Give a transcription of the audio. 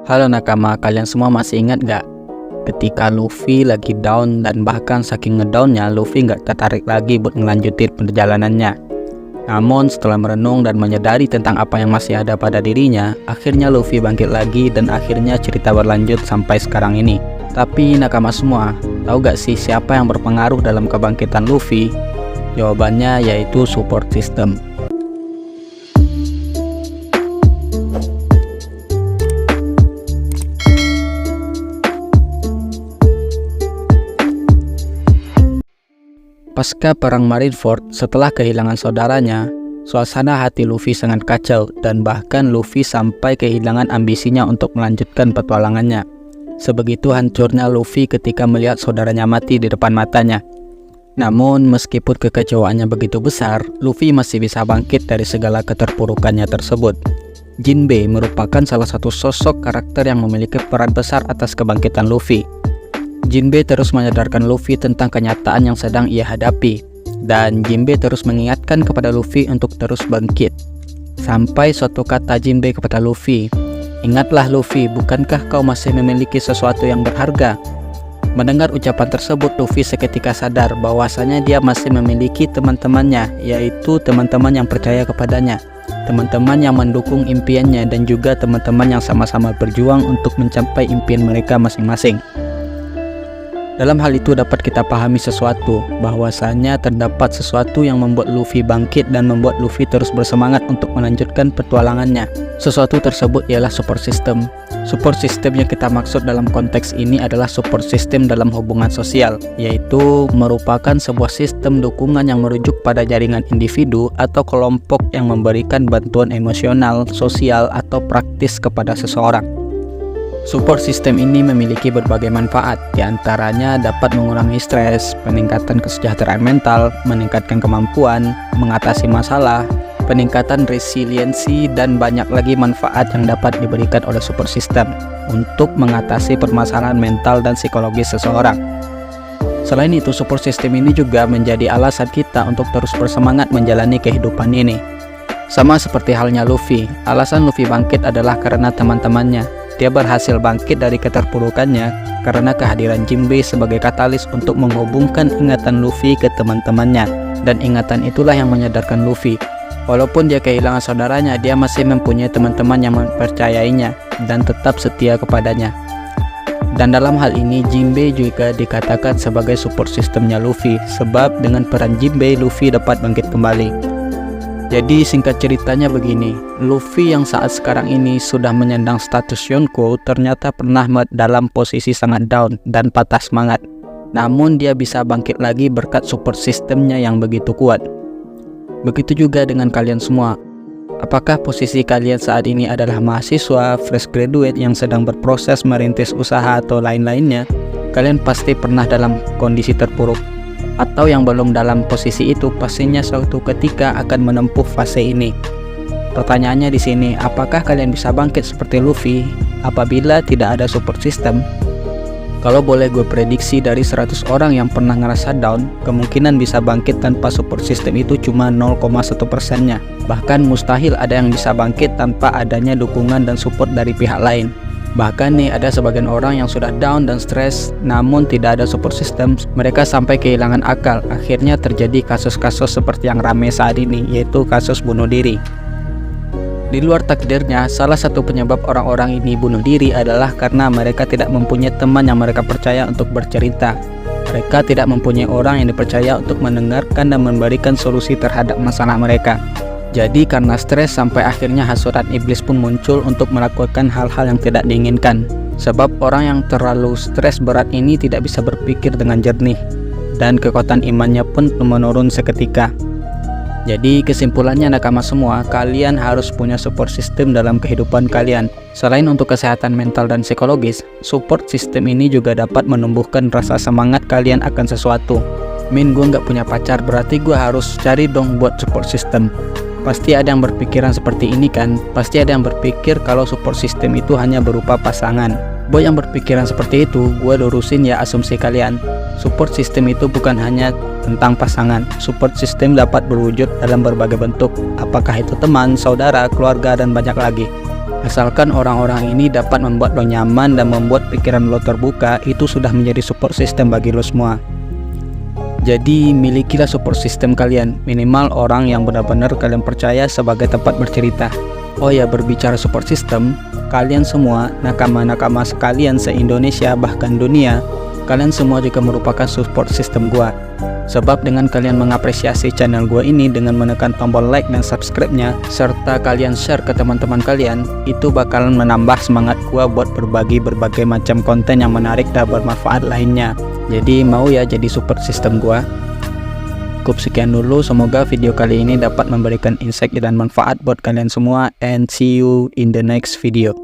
Halo nakama, kalian semua masih ingat gak? Ketika Luffy lagi down dan bahkan saking ngedownnya, Luffy gak tertarik lagi buat ngelanjutin perjalanannya. Namun setelah merenung dan menyadari tentang apa yang masih ada pada dirinya, akhirnya Luffy bangkit lagi dan akhirnya cerita berlanjut sampai sekarang ini. Tapi nakama semua, tahu gak sih siapa yang berpengaruh dalam kebangkitan Luffy? Jawabannya yaitu support system. Pasca perang Marineford, setelah kehilangan saudaranya, suasana hati Luffy sangat kacau dan bahkan Luffy sampai kehilangan ambisinya untuk melanjutkan petualangannya. Sebegitu hancurnya Luffy ketika melihat saudaranya mati di depan matanya. Namun meskipun kekecewaannya begitu besar, Luffy masih bisa bangkit dari segala keterpurukannya tersebut. Jinbei merupakan salah satu sosok karakter yang memiliki peran besar atas kebangkitan Luffy. Jinbei terus menyadarkan Luffy tentang kenyataan yang sedang ia hadapi, dan Jinbei terus mengingatkan kepada Luffy untuk terus bangkit. Sampai suatu kata Jinbei kepada Luffy, "Ingatlah Luffy, bukankah kau masih memiliki sesuatu yang berharga?" Mendengar ucapan tersebut, Luffy seketika sadar bahwasanya dia masih memiliki teman-temannya, yaitu teman-teman yang percaya kepadanya, teman-teman yang mendukung impiannya, dan juga teman-teman yang sama-sama berjuang untuk mencapai impian mereka masing-masing. Dalam hal itu dapat kita pahami sesuatu, bahwasanya terdapat sesuatu yang membuat Luffy bangkit dan membuat Luffy terus bersemangat untuk melanjutkan petualangannya. Sesuatu tersebut ialah support system. Support system yang kita maksud dalam konteks ini adalah support system dalam hubungan sosial, yaitu merupakan sebuah sistem dukungan yang merujuk pada jaringan individu atau kelompok yang memberikan bantuan emosional, sosial, atau praktis kepada seseorang. Support system ini memiliki berbagai manfaat, diantaranya dapat mengurangi stres, peningkatan kesejahteraan mental, meningkatkan kemampuan, mengatasi masalah, peningkatan resiliensi, dan banyak lagi manfaat yang dapat diberikan oleh support system untuk mengatasi permasalahan mental dan psikologis seseorang. Selain itu, support system ini juga menjadi alasan kita untuk terus bersemangat menjalani kehidupan ini. Sama seperti halnya Luffy, alasan Luffy bangkit adalah karena teman-temannya. Dia berhasil bangkit dari keterpurukannya karena kehadiran Jinbei sebagai katalis untuk menghubungkan ingatan Luffy ke teman-temannya, dan ingatan itulah yang menyadarkan Luffy. Walaupun dia kehilangan saudaranya, dia masih mempunyai teman-teman yang mempercayainya dan tetap setia kepadanya. Dan dalam hal ini Jinbei juga dikatakan sebagai support sistemnya Luffy, sebab dengan peran Jinbei, Luffy dapat bangkit kembali. Jadi singkat ceritanya begini, Luffy yang saat sekarang ini sudah menyandang status Yonko ternyata pernah dalam posisi sangat down dan patah semangat. Namun dia bisa bangkit lagi berkat support sistemnya yang begitu kuat. Begitu juga dengan kalian semua. Apakah posisi kalian saat ini adalah mahasiswa, fresh graduate yang sedang berproses merintis usaha atau lain-lainnya? Kalian pasti pernah dalam kondisi terpuruk. Atau yang belum dalam posisi itu, pastinya suatu ketika akan menempuh fase ini. Pertanyaannya di sini, apakah kalian bisa bangkit seperti Luffy apabila tidak ada support system? Kalau boleh gue prediksi, dari 100 orang yang pernah ngerasa down, kemungkinan bisa bangkit tanpa support system itu cuma 0,1%-nya. Bahkan mustahil ada yang bisa bangkit tanpa adanya dukungan dan support dari pihak lain. Bahkan nih, ada sebagian orang yang sudah down dan stres, namun tidak ada support system, mereka sampai kehilangan akal. Akhirnya terjadi kasus-kasus seperti yang ramai saat ini, yaitu kasus bunuh diri. Di luar takdirnya, salah satu penyebab orang-orang ini bunuh diri adalah karena mereka tidak mempunyai teman yang mereka percaya untuk bercerita. Mereka tidak mempunyai orang yang dipercaya untuk mendengarkan dan memberikan solusi terhadap masalah mereka. Jadi karena stres sampai akhirnya hasutan iblis pun muncul untuk melakukan hal-hal yang tidak diinginkan. Sebab orang yang terlalu stres berat ini tidak bisa berpikir dengan jernih, dan kekuatan imannya pun menurun seketika. Jadi kesimpulannya nakama semua, kalian harus punya support system dalam kehidupan kalian. Selain untuk kesehatan mental dan psikologis, support system ini juga dapat menumbuhkan rasa semangat kalian akan sesuatu. Gue nggak punya pacar, berarti gue harus cari dong buat support system. Pasti ada yang berpikiran seperti ini kan? Pasti ada yang berpikir kalau support system itu hanya berupa pasangan. Buat yang berpikiran seperti itu, gue lurusin ya asumsi kalian. Support system itu bukan hanya tentang pasangan. Support system dapat berwujud dalam berbagai bentuk, apakah itu teman, saudara, keluarga, dan banyak lagi. Asalkan orang-orang ini dapat membuat lo nyaman dan membuat pikiran lo terbuka, itu sudah menjadi support system bagi lo semua. Jadi milikilah support system kalian, minimal orang yang benar-benar kalian percaya sebagai tempat bercerita. Oh ya, berbicara support system, kalian semua, nakama-nakama sekalian se-Indonesia bahkan dunia, kalian semua juga merupakan support system gua. Sebab dengan kalian mengapresiasi channel gua ini dengan menekan tombol like dan subscribe-nya, serta kalian share ke teman-teman kalian, itu bakalan menambah semangat gua buat berbagi berbagai macam konten yang menarik dan bermanfaat lainnya. Jadi mau ya jadi support system gua? Cukup sekian dulu, semoga video kali ini dapat memberikan insight dan manfaat buat kalian semua, and see you in the next video.